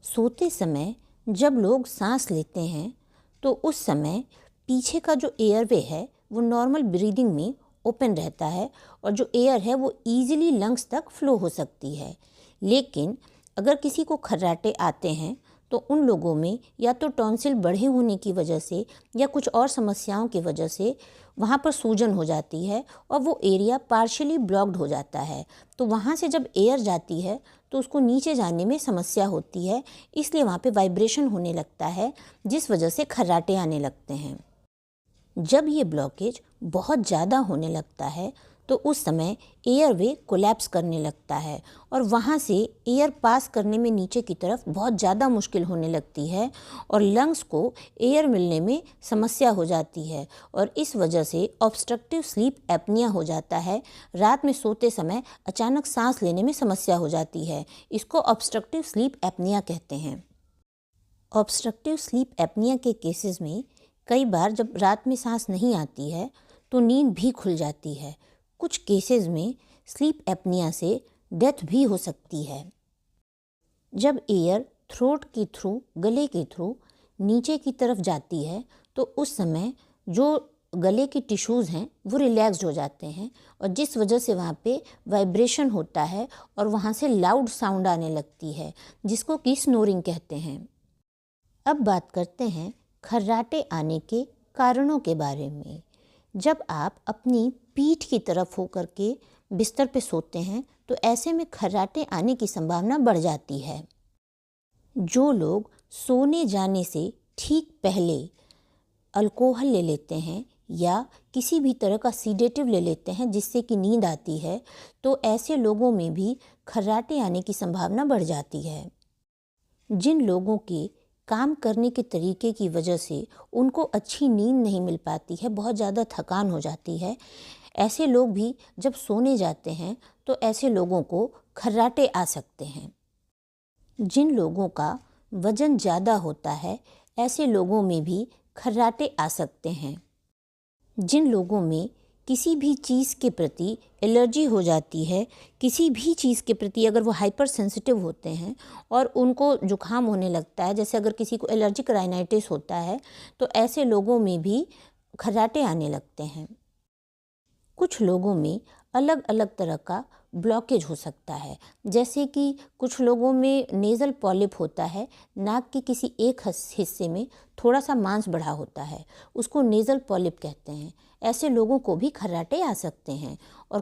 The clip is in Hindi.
सोते समय जब लोग सांस लेते हैं तो उस समय पीछे का जो एयरवे है वो नॉर्मल ब्रीदिंग में ओपन रहता है और जो एयर है वो इजीली लंग्स तक फ्लो हो सकती है। लेकिन अगर किसी को खर्राटे आते हैं तो उन लोगों में या तो टॉन्सिल बढ़े होने की वजह से या कुछ और समस्याओं की वजह से वहाँ पर सूजन हो जाती है और वो एरिया पार्शियली ब्लॉक्ड हो जाता है। तो वहाँ से जब एयर जाती है तो उसको नीचे जाने में समस्या होती है, इसलिए वहाँ पे वाइब्रेशन होने लगता है जिस वजह से खर्राटे आने लगते हैं। जब ये ब्लॉकेज बहुत ज़्यादा होने लगता है तो उस समय एयरवे कोलैप्स करने लगता है और वहाँ से एयर पास करने में नीचे की तरफ बहुत ज़्यादा मुश्किल होने लगती है और लंग्स को एयर मिलने में समस्या हो जाती है और इस वजह से ऑब्स्ट्रक्टिव स्लीप एपनिया हो जाता है। रात में सोते समय अचानक सांस लेने में समस्या हो जाती है। इसको ऑब्स्ट्रक्टिव स्लीप एपनिया कहते हैं। ऑब्स्ट्रक्टिव स्लीप एपनिया के केसेस में कई बार जब रात में सांस नहीं आती है तो नींद भी खुल जाती है। कुछ केसेस में स्लीप एपनिया से डेथ भी हो सकती है। जब एयर थ्रोट के थ्रू, गले के थ्रू नीचे की तरफ जाती है तो उस समय जो गले के टिश्यूज़ हैं वो रिलैक्स्ड हो जाते हैं और जिस वजह से वहाँ पे वाइब्रेशन होता है और वहाँ से लाउड साउंड आने लगती है जिसको कि स्नोरिंग कहते हैं। अब बात करते हैं खर्राटे आने के कारणों के बारे में। जब आप अपनी पीठ की तरफ होकर के बिस्तर पे सोते हैं तो ऐसे में खर्राटे आने की संभावना बढ़ जाती है। जो लोग सोने जाने से ठीक पहले अल्कोहल ले लेते हैं या किसी भी तरह का सीडेटिव ले लेते हैं जिससे कि नींद आती है तो ऐसे लोगों में भी खर्राटे आने की संभावना बढ़ जाती है। जिन लोगों के काम करने के तरीके की वजह से उनको अच्छी नींद नहीं मिल पाती है, बहुत ज़्यादा थकान हो जाती है, ऐसे लोग भी जब सोने जाते हैं तो ऐसे लोगों को खर्राटे आ सकते हैं। जिन लोगों का वज़न ज़्यादा होता है ऐसे लोगों में भी खर्राटे आ सकते हैं। जिन लोगों में किसी भी चीज़ के प्रति एलर्जी हो जाती है, किसी भी चीज़ के प्रति अगर वो हाइपर सेंसिटिव होते हैं और उनको जुकाम होने लगता है, जैसे अगर किसी को एलर्जिक राइनाइटिस होता है तो ऐसे लोगों में भी खर्राटे आने लगते हैं। कुछ लोगों में अलग अलग तरह का ब्लॉकेज हो सकता है, जैसे कि कुछ लोगों में नेज़ल पॉलिप होता है, नाक के किसी एक हिस्से में थोड़ा सा मांस बढ़ा होता है, उसको नेज़ल पॉलिप कहते हैं। ऐसे लोगों को भी खर्राटे आ सकते हैं